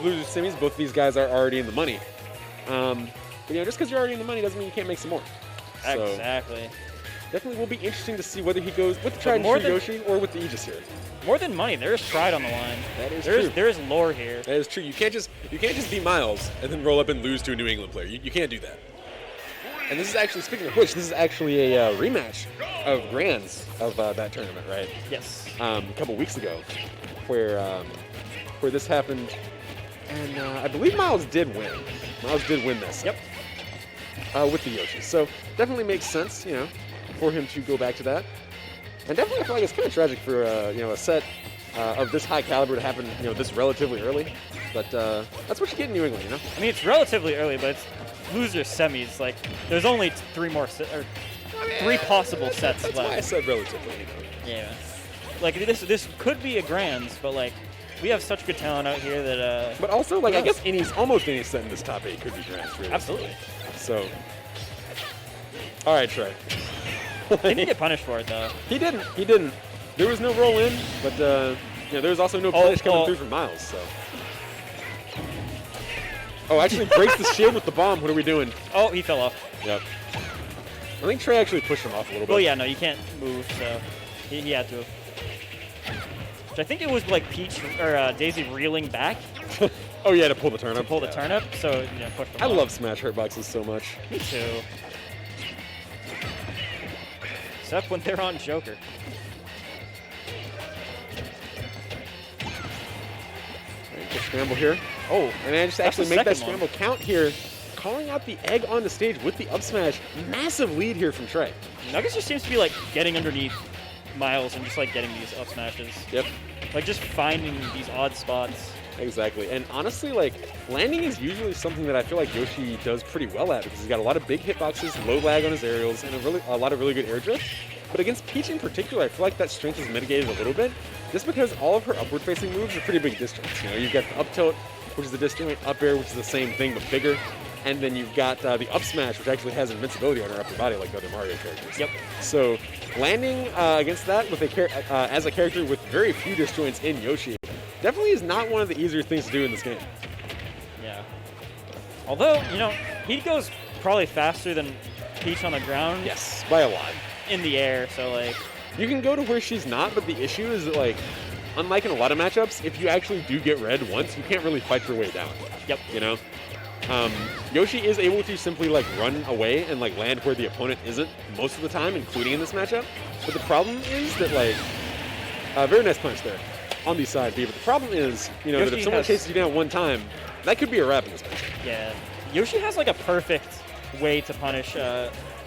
losers semis, both of these guys are already in the money. But you know, just because you're already in the money doesn't mean you can't make some more. So, exactly. definitely will be interesting to see whether he goes with the tried and true Yoshi or with the Aegis here. More than money, there's pride on the line. That is true. There is lore here. That is true. You can't just be Myles and then roll up and lose to a New England player. You can't do that. And this is actually, speaking of which, this is actually a rematch of Grands of that tournament, right? Yes. A couple weeks ago, where this happened, and I believe Myles did win. Myles did win this. Yep. With the Yoshi, so definitely makes sense, you know, for him to go back to that. And definitely, I feel like it's kind of tragic for you know, a set of this high caliber to happen, you know, this relatively early. But that's what you get in New England, you know. I mean, it's relatively early, but it's loser semis. Like, there's only three possible sets that's left. Why I said relatively, you know. Yeah. Like this could be a Grands, but like we have such good talent out here that. But also, like, I guess almost any set in this top 8 could be Grands, really. Absolutely. So. All right, Trey. He didn't get punished for it though. He didn't. There was no roll in, but you know, there was also no punish coming through from Myles. So. Oh, actually breaks the shield with the bomb. What are we doing? Oh, he fell off. Yep. I think Trey actually pushed him off a little bit. Well, yeah, no, you can't move, so he had to. Which I think it was like Peach or Daisy reeling back. Oh yeah, to pull the turnip. To pull the turnip, so you know, push them I off. love Smash Hurtboxes so much. Me too. Except when they're on Joker. Good scramble here. Oh, and I just actually make that scramble count here. Calling out the egg on the stage with the up smash. Massive lead here from Trey. Nuggetz just seems to be like getting underneath Myles and just like getting these up smashes. Yep. Like just finding these odd spots. Exactly. And honestly, like, landing is usually something that I feel like Yoshi does pretty well at because he's got a lot of big hitboxes, low lag on his aerials, and a lot of really good air drift. But against Peach in particular, I feel like that strength is mitigated a little bit just because all of her upward-facing moves are pretty big disjoints. You know, you've got the up tilt, which is the disjoint, up air, which is the same thing but bigger, and then you've got the up smash, which actually has invincibility on her upper body like the other Mario characters. Yep. So landing against that with as a character with very few disjoints in Yoshi definitely is not one of the easier things to do in this game. Yeah. Although, you know, he goes probably faster than Peach on the ground. Yes, by a lot. In the air, so like... You can go to where she's not, but the issue is that, like, unlike in a lot of matchups, if you actually do get red once, you can't really fight your way down. Yep. You know? Yoshi is able to simply, like, run away and, like, land where the opponent isn't most of the time, including in this matchup. But the problem is that, like... very nice punch there on the side B, but the problem is, you know, that if someone chases you down one time, that could be a wrap in this matchup. Yeah. Yoshi has, like, a perfect way to punish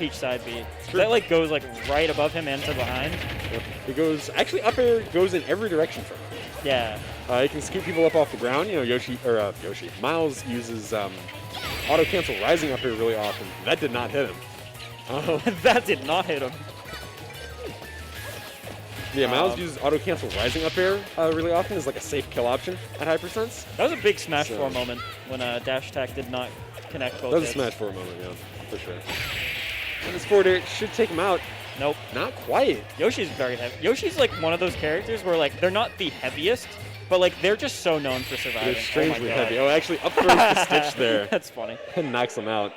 Peach side B. That like goes like right above him and to behind. Yep. It goes actually up air goes in every direction from him. Yeah. It can scoop people up off the ground. You know, Myles uses auto cancel rising up air really often. That did not hit him. That did not hit him. Yeah, Myles uses auto cancel rising up air really often as like a safe kill option at high percents. That was a big Smash 4 moment when dash attack did not connect both. That was a Smash 4 moment, yeah, for sure. And this forward air should take him out. Nope. Not quite. Yoshi's very heavy. Yoshi's like one of those characters where like they're not the heaviest, but like they're just so known for surviving. They're strangely heavy. Oh, actually up throws the stitch there. That's funny. And knocks him out.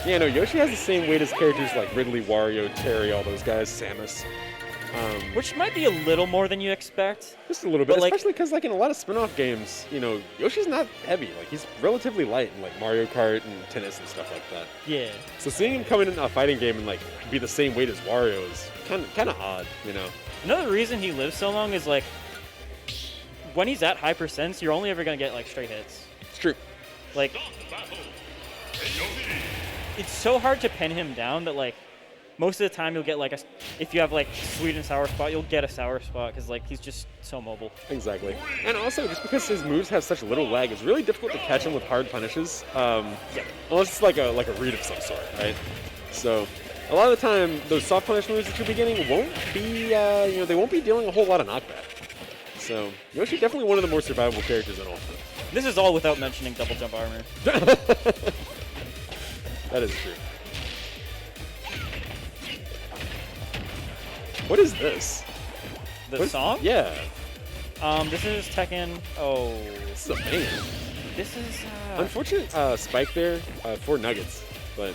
Yeah, no, Yoshi has the same weight as characters like Ridley, Wario, Terry, all those guys, Samus. Which might be a little more than you expect. Just a little bit, like, especially because like in a lot of spin-off games, you know, Yoshi's not heavy. Like he's relatively light in like Mario Kart and tennis and stuff like that. Yeah. So seeing him come in a fighting game and like be the same weight as Wario is kind of odd, you know. Another reason he lives so long is like when he's at high percents, you're only ever gonna get like straight hits. It's true. Like it's so hard to pin him down that like most of the time you'll get like if you have like sweet and sour spot, you'll get a sour spot because like he's just so mobile. Exactly. And also just because his moves have such little lag, it's really difficult to catch him with hard punishes. Unless it's like a read of some sort, right? So a lot of the time those soft punish moves that you'll be getting won't be they won't be dealing a whole lot of knockback. So Yoshi definitely one of the more survivable characters in all. This is all without mentioning double jump armor. That is true. What is this? The song? Yeah. This is Tekken. Oh. This is amazing. This is unfortunate spike there for Nuggetz, but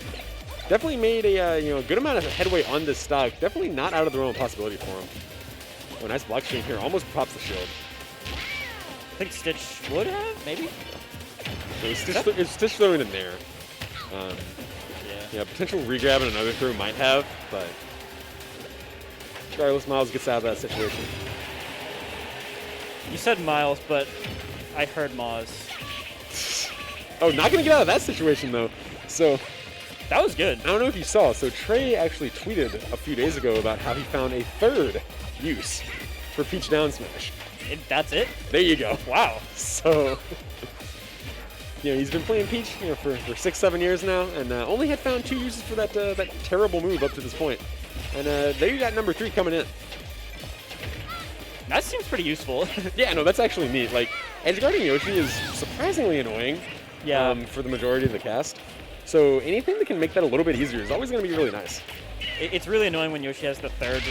definitely made a good amount of headway on this stock. Definitely not out of the realm of possibility for him. Oh, nice block chain here. Almost pops the shield. I think Stitch would have, maybe? It's Stitch throwing in there. Yeah, potential regrab and another throw might have, but regardless, Myles gets out of that situation. You said Myles, but I heard Moz. Oh, not gonna get out of that situation though. So that was good. I don't know if you saw. So Trey actually tweeted a few days ago about how he found a third use for Peach down smash. That's it? There you go. Wow. So he's been playing Peach for 6-7 years now, and only had found 2 uses for that terrible move up to this point. And there you got number 3 coming in. That seems pretty useful. Yeah, no, that's actually neat. Like, edgeguarding Yoshi is surprisingly annoying. Yeah. For the majority of the cast. So anything that can make that a little bit easier is always going to be really nice. It's really annoying when Yoshi has the third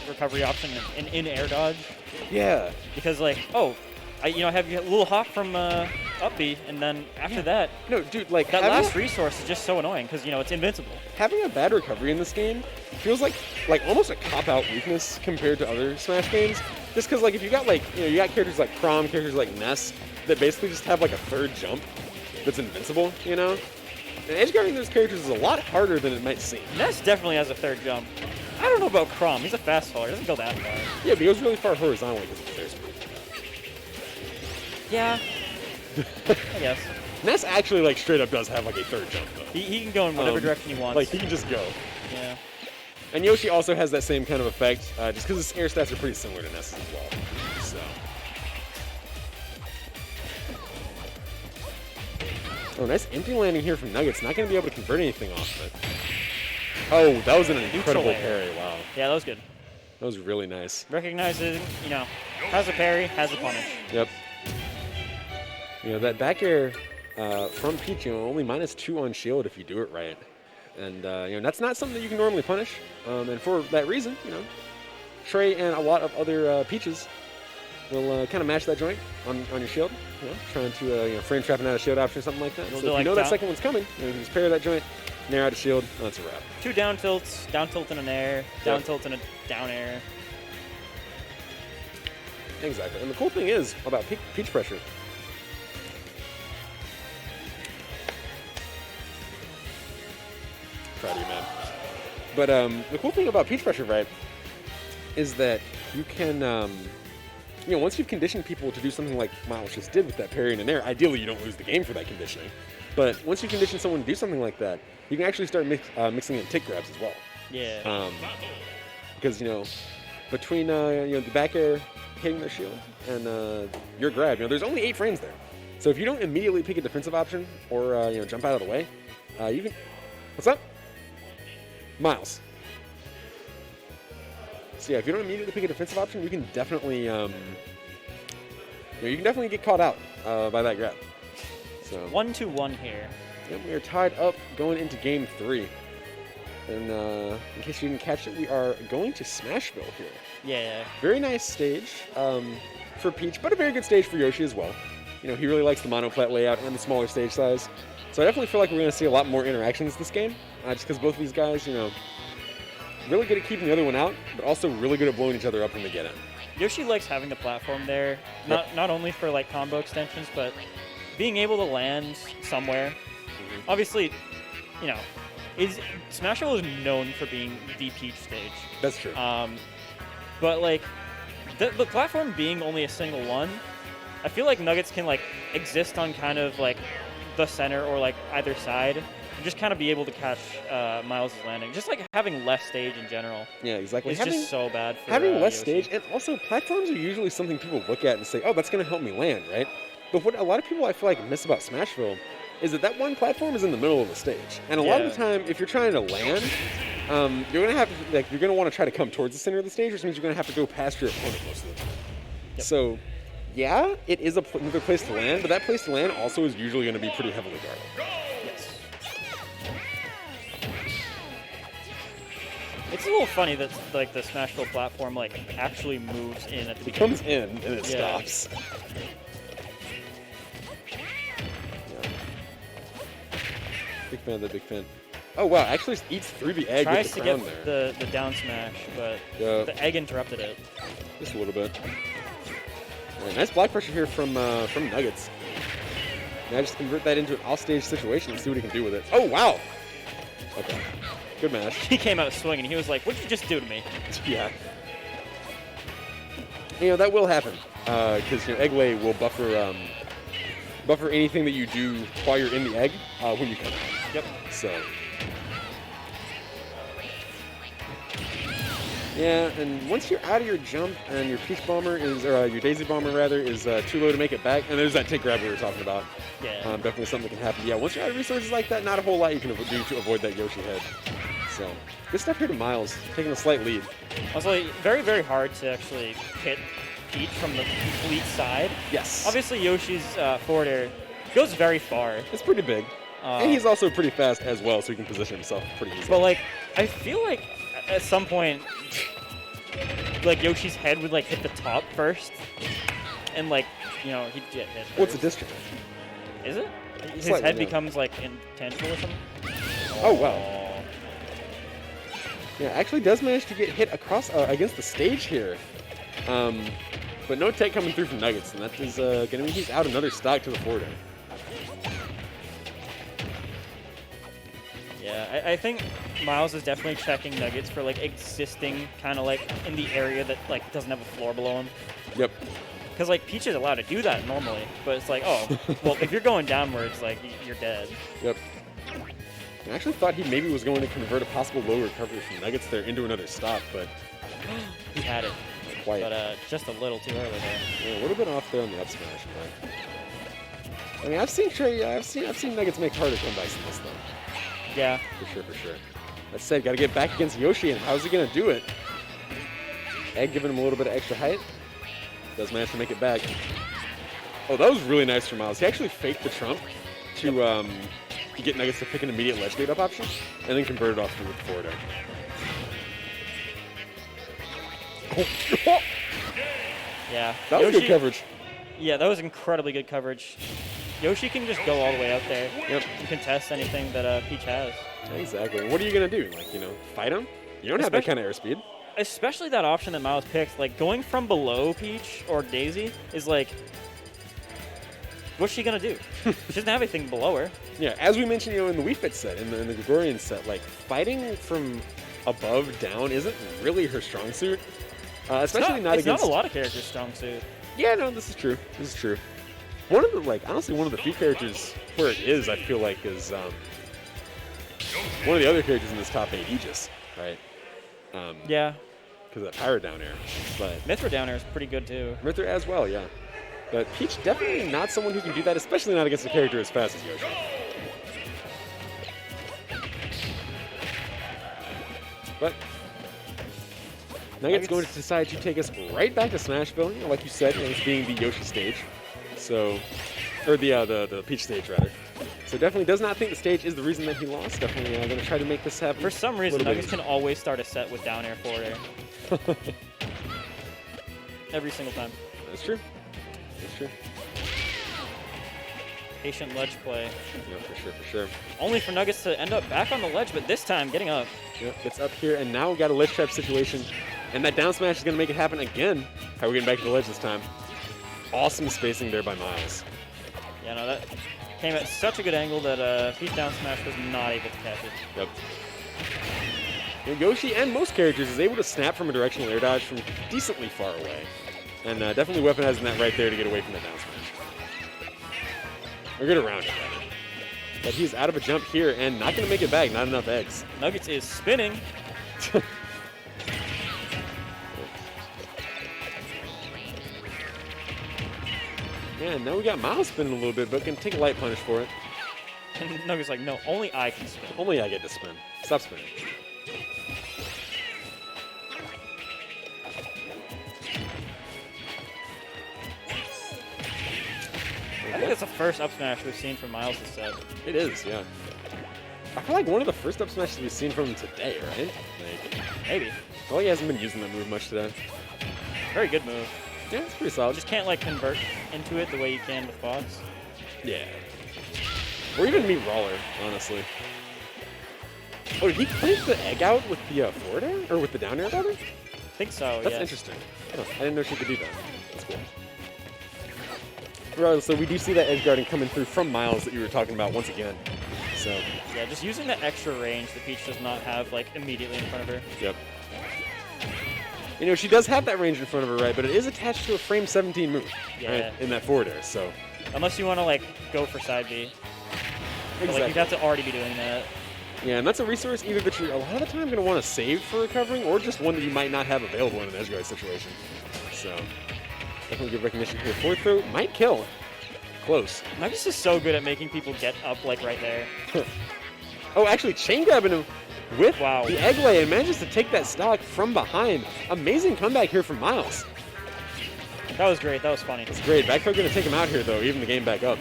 recovery option in air dodge. Yeah. Because I have a little hop from up B, and then after that, no, dude, like that last resource is just so annoying because it's invincible. Having a bad recovery in this game feels like almost a cop-out weakness compared to other Smash games. Just because if you got you got characters like Chrom, characters like Ness that basically just have a third jump that's invincible, And edgeguarding those characters is a lot harder than it might seem. Ness definitely has a third jump. I don't know about Chrom. He's a fast faller. He doesn't go that far. Yeah, but he goes really far horizontally because of their speed. Yeah. I guess. Ness actually straight up does have a third jump though. He can go in whatever direction he wants. He can just go. Yeah. And Yoshi also has that same kind of effect, just because his air stats are pretty similar to Ness's as well. So. Oh, nice empty landing here from Nuggetz. Not going to be able to convert anything off of it. Oh, that was an incredible parry. Wow. Yeah, that was good. That was really nice. Recognizes, has a parry, has a punish. Yep. That back air from Peach, only -2 on shield if you do it right. And, that's not something that you can normally punish. And for that reason, Trey and a lot of other Peaches will kind of match that joint on your shield. Trying to frame trapping out a shield option or something like that. So if you know that second one's coming, you can just parry that joint, nair out a shield, that's a wrap. 2 down tilts, down tilt in an air, down tilt in a down air. Exactly. And the cool thing is about Peach pressure. Proud of you, man. But the cool thing about Peach pressure, right, is that you can, once you've conditioned people to do something like Myles just did with that parry in an air, ideally you don't lose the game for that conditioning. But once you condition someone to do something like that, you can actually start mixing in tick grabs as well. Yeah. Because, between, the back air hitting their shield and your grab, there's only 8 frames there. So if you don't immediately pick a defensive option or, jump out of the way, you can... What's up? Myles. So yeah, if you don't immediately pick a defensive option, you can definitely, get caught out by that grab. So 1-1 here. Yep, we are tied up going into game 3. And in case you didn't catch it, we are going to Smashville here. Yeah. Very nice stage for Peach, but a very good stage for Yoshi as well. He really likes the monoplat layout and the smaller stage size. So I definitely feel like we're going to see a lot more interactions this game, just because both of these guys, really good at keeping the other one out, but also really good at blowing each other up when they get in. Yoshi likes having the platform there, not only for combo extensions, but being able to land somewhere. Mm-hmm. Obviously, Smashville is known for being the Peach stage. That's true. But the platform being only a single one, I feel like Nuggetz can exist on kind of the center or either side. Just kind of be able to catch Myles' landing. Just having less stage in general. Yeah, exactly. It's just so bad for having less Yoshi. stage, and also platforms are usually something people look at and say, oh, that's going to help me land, right? But what a lot of people I feel miss about Smashville is that one platform is in the middle of the stage. And a lot of the time, if you're trying to land, you're going to have to, you're going to want to try to come towards the center of the stage, which means you're going to have to go past your opponent most of the time. Yep. So, yeah, it is another place to land, but that place to land also is usually going to be pretty heavily guarded. It's a little funny that the Smashville platform actually moves in at the beginning. It comes in and it stops. Big fan of the big fan. Oh, wow. Actually eats through the egg Tries with the to crown get there. the down smash, but Yeah. the egg interrupted it. Just a little bit. All right, nice block pressure here from Nuggetz. Now just convert that into an off-stage situation and see what he can do with it. Oh, wow. Okay. Good match. He came out swinging. He was like, "What did you just do to me?" Yeah. You know, that will happen. Because, egg lay will buffer anything that you do while you're in the egg when you come out. Yep. So. Yeah, and once you're out of your jump and your Peach Bomber is, or your Daisy Bomber rather, is too low to make it back, and there's that take grab we were talking about. Yeah. Definitely something that can happen. Yeah, once you're out of resources like that, not a whole lot you can do to avoid that Yoshi head. So, good stuff here to Myles, taking a slight lead. Also, very, very hard to actually hit Peach from the complete side. Yes. Obviously, Yoshi's forward air goes very far. It's pretty big. And he's also pretty fast as well, so he can position himself pretty easily. But, like, I feel like at some point, like, Yoshi's head would, like, hit the top first. And, like, he'd get hit first. What's a discharge? Is it? His Slightly, head yeah. becomes, like, intangible or something? Oh, wow. Yeah, actually does manage to get hit across against the stage here. But no tech coming through from Nuggetz, and that is going to mean he's out another stock to the forward air. Yeah, I think Myles is definitely checking Nuggetz for, like, existing kind of, like, in the area that, like, doesn't have a floor below him. Yep. Because, like, Peach is allowed to do that normally, but it's like, oh, well, if you're going downwards, like, you're dead. Yep. I actually thought he maybe was going to convert a possible low recovery from Nuggetz there into another stop, but He had it, quite. but just a little too early there. Yeah, a little bit off there on the up smash, but I mean, I've seen Nuggetz make harder comebacks than this, though. Yeah. For sure. That said, got to get back against Yoshi, and how's he going to do it? Egg giving him a little bit of extra height. Does manage to make it back. Oh, that was really nice from Myles. He actually faked the trump to get Nuggetz to pick an immediate ledge gate up option, and then convert it off through with the forward air. Yeah. That was good coverage. Yeah, that was incredibly good coverage. Yoshi can just go all the way out there. Yep. You can test anything that Peach has. Exactly. What are you going to do? Like, fight him? You don't have that kind of airspeed. Especially that option that Myles picked, like going from below Peach or Daisy is like, what's she gonna do? She doesn't have anything below her. Yeah, as we mentioned, in the WiiFit set, in the Gregorian set, like fighting from above down isn't really her strong suit. Especially not against. It's not a lot of characters' strong suit. Yeah, no, this is true. One of the honestly, one of the few characters where it is, I feel like, is one of the other characters in this top 8, Aegis, right? Yeah. Because of that pirate down air, but Mithra down air is pretty good too. Mithra as well, yeah. But Peach definitely not someone who can do that, especially not against a character as fast as Yoshi. But Nuggetz going to decide to take us right back to Smashville, like you said, this being the Yoshi stage. So, or the Peach stage rather. So definitely does not think the stage is the reason that he lost. Definitely going to try to make this happen. For some reason, Nuggetz can always start a set with down air, forward air. Every single time. That's true. Patient ledge play. Yeah, for sure. Only for Nuggetz to end up back on the ledge, but this time getting up. Yep, gets up here, and now we got a ledge trap situation. And that down smash is going to make it happen again. How are we getting back to the ledge this time? Awesome spacing there by Myles. Yeah, no, that came at such a good angle that Peach down smash was not able to catch it. Yep. And Yoshi and most characters is able to snap from a directional air dodge from decently far away. And definitely weaponizing that right there to get away from the down smash. Or get around it, rather. But he's out of a jump here and not going to make it back. Not enough eggs. Nuggetz is spinning. Yeah, now we got Myles spinning a little bit, but can take a light punish for it. And Nugget's like, no, only I can spin. Only I get to spin. Stop spinning. I think that's the first up smash we've seen from Myles this set. It is, yeah. I feel like one of the first up smashes we've seen from him today, right? Like, Maybe. well, he hasn't been using that move much today. Very good move. Yeah, it's pretty solid. Just can't like convert into it the way you can with Fox. Yeah. Or even meet Roller, honestly. Oh, did he plant the egg out with the forward air? Or with the down air, rather? I think so, That's yeah. interesting. Oh, I didn't know she could do that. That's cool. Regardless, so we do see that edge guarding coming through from Myles that you were talking about once again. So. Yeah, just using the extra range that Peach does not have, like, immediately in front of her. Yep. You know, she does have that range in front of her, right? But it is attached to a frame 17 move, right? In that forward air, so. Unless you want to, like, go for side B. Exactly. But, like, you'd have to already be doing that. Yeah, and that's a resource either that you're a lot of the time going to want to save for recovering, or just one that you might not have available in an edge guard situation. So, definitely good recognition here. Forward throw might kill. Close. Nuggetz is so good at making people get up, like, right there. Oh, actually, chain grabbing him with Wow. the egg lay and manages to take that stock from behind. Amazing comeback here from Myles. That was great. That was funny. That's great. Back throw going to take him out here, though, even the game back up.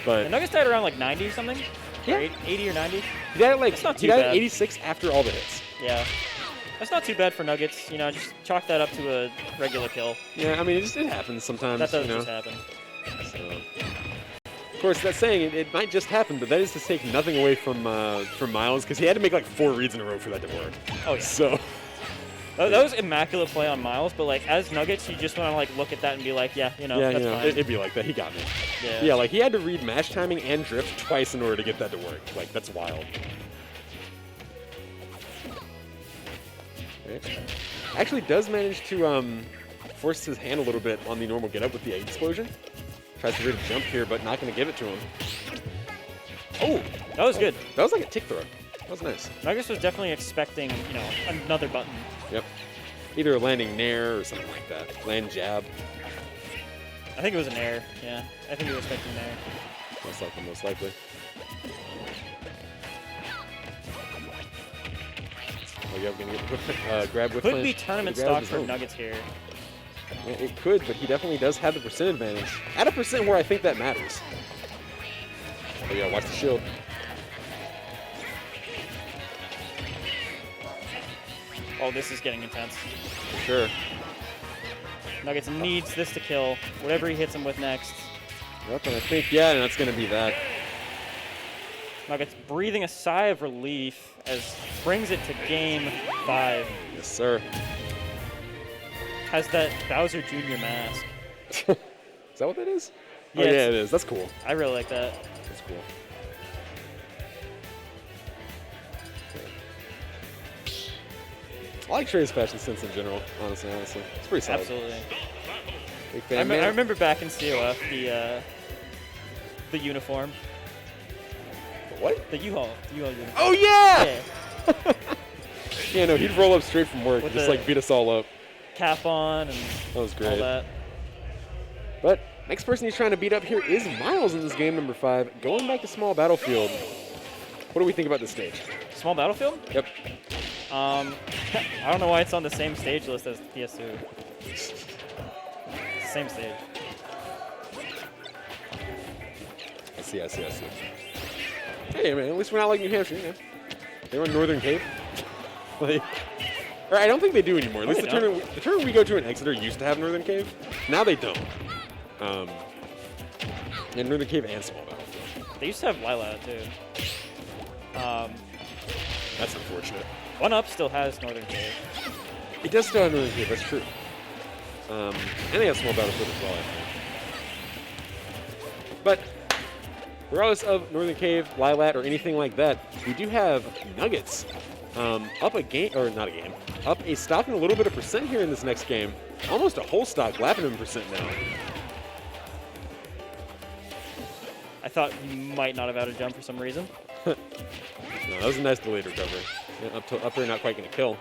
But And Nuggetz died around, like, 90 or something? Yeah. Or 80 or 90? he died at, like, That's not he too died at bad. 86 after all the hits. Yeah. That's not too bad for Nuggetz. You know, just chalk that up to a regular kill. Yeah, I mean, it happens sometimes. That does you know? just happen. So. Of course, that's saying it might just happen, but that is to take nothing away from Myles, because he had to make like 4 reads in a row for that to work. Oh, yeah. So. That was immaculate play on Myles, but like as Nuggetz, you just want to like look at that and be like, yeah, you know, Yeah, that's you know, fine. it'd be like that. He got me. Yeah. Yeah, like he had to read mash timing and drift twice in order to get that to work. Like, that's wild. Okay. Actually does manage to force his hand a little bit on the normal get up with the egg explosion. Tries to really jump here, but not going to give it to him. Oh! That was good. That was like a tick throw. That was nice. Nuggetz was definitely expecting, you know, another button. Yep. Either a landing nair or something like that. Land jab. I think it was an air. Yeah, I think he was expecting an air. Most likely, most likely. Oh, yeah, gonna get whip, grab with Could be tournament stock for Nuggetz. Nuggetz here. Yeah, it could, but he definitely does have the percent advantage. At a percent where I think that matters. Oh yeah, watch the shield. Oh, this is getting intense. For sure. Nuggetz needs this to kill whatever he hits him with next. Yep, and I think, yeah, and that's going to be that. Nuggetz breathing a sigh of relief as brings it to game 5. Yes, sir. Has that Bowser Jr. mask. Is that what that is? Yeah, Oh, yeah, it is. That's cool. I really like that. That's cool. I like Trey's fashion sense in general, honestly. It's pretty solid. Absolutely. Big I fan, man. remember back in COF the uniform, What? the U-Haul uniform. Oh, yeah! Yeah, Yeah, no, he'd roll up straight from work With and just, the- like, beat us all up. cap on and That was all great. that. But next person he's trying to beat up here is Myles in this game number 5. Going back to small battlefield. What do we think about this stage? Small battlefield? Yep. I don't know why it's on the same stage list as PS2. Same stage. I see. Hey, man, at least we're not like New Hampshire, you know. They run Northern Cape. Like, or I don't think they do anymore. At least they the tournament we go to in Exeter used to have Northern Cave. Now they don't. And Northern Cave and small battlefield. They used to have Lila too. That's unfortunate. 1UP still has Northern Cave. It does still have Northern Cave, that's true. And they have small battlefield as well, I think. But regardless of Northern Cave, Lilat, or anything like that, we do have Nuggetz up a game, or not a game, up a stock and a little bit of percent here in this next game. Almost a whole stock, lapping him percent now. I thought he might not have had a jump for some reason. No, that was a nice delayed recovery. Yeah, up there, not quite going to kill.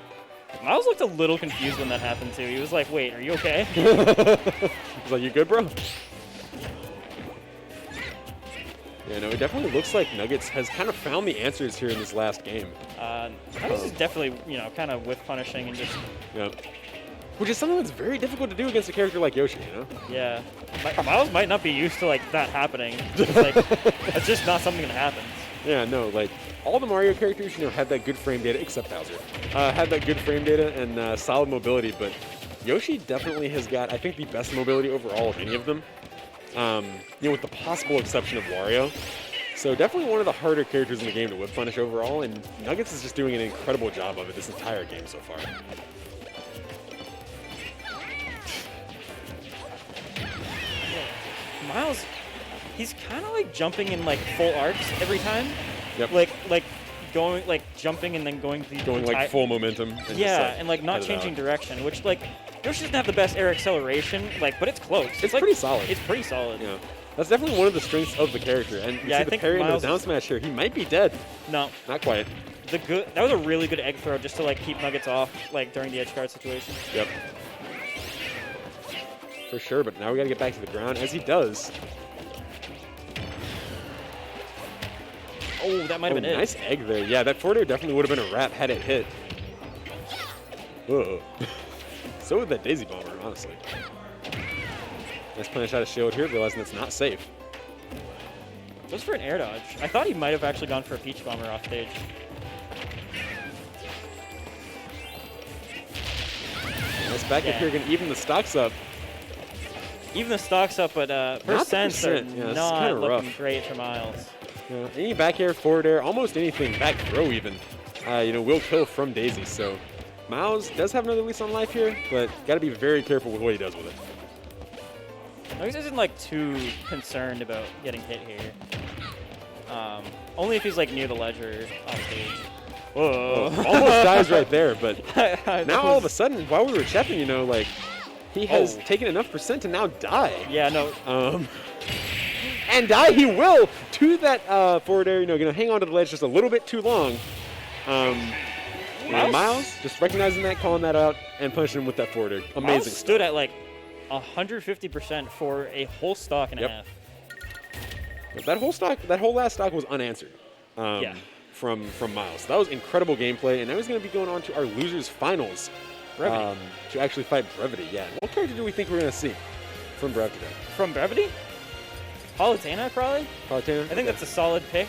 Myles looked a little confused when that happened too. He was like, "Wait, are you okay?" He's like, "You good, bro?" Yeah, no, it definitely looks like Nuggetz has kind of found the answers here in this last game. Nuggetz is definitely, you know, kind of whiff punishing and just, Yeah. Which is something that's very difficult to do against a character like Yoshi, you know? yeah. Myles might not be used to like that happening. It's like, it's just not something that happens. Yeah, no, like, all the Mario characters, you know, have that good frame data, except Bowser, have that good frame data and solid mobility, but Yoshi definitely has got, I think, the best mobility overall of any of them. You know, with the possible exception of Wario. So definitely one of the harder characters in the game to whip punish overall, and Nuggetz is just doing an incredible job of it this entire game so far. Myles, he's kind of like jumping in like full arcs every time. Yep. Like going like jumping and then going Like full momentum. And yeah, just, and like not changing direction, which like Yoshi doesn't have the best air acceleration, like, but it's close. It's like, pretty solid. It's pretty solid. Yeah. That's definitely one of the strengths of the character. And you Yeah, see I the think parry and the Myles down is- smash here. He might be dead. No, Not quite. that was a really good egg throw just to like keep Nuggetz off like during the edge guard situation. Yep. For sure, but now we gotta get back to the ground, as he does. Oh, that might have been Nice it. egg there. Yeah, that forward air definitely would have been a wrap had it hit. Whoa. So would that Daisy Bomber, honestly. Nice punish out of shield here, realizing that's not safe. Goes for an air dodge. I thought he might have actually gone for a Peach Bomber off stage. Nice back up here, gonna even the stocks up. Even the stocks up, but percents are percent. Yeah, this is not kinda looking rough. great for Myles. Yeah, any back air, forward air, almost anything, back throw even, will kill from Daisy. So Myles does have another lease on life here, but gotta be very careful with what he does with it. Nuggetz isn't like too concerned about getting hit here. Only if he's like near the ledge or on stage. Whoa! Almost dies right there, but That now all of a was- sudden, while we were checking, like he has Oh. taken enough percent to now die. Yeah, no. And die he will to that forward air. Gonna hang on to the ledge just a little bit too long. Myles just recognizing that, calling that out, and punishing him with that forward air. Myles Amazing. stood at like 150% for a whole stock and a half. That whole last stock was unanswered. Yeah. From Myles. That was incredible gameplay, and now he's going to be going on to our losers finals. Brevity. To actually fight Brevity. Yeah. What character do we think we're going to see from Brevity? From Brevity? Palutena, probably? Palutena? I think that's a solid pick.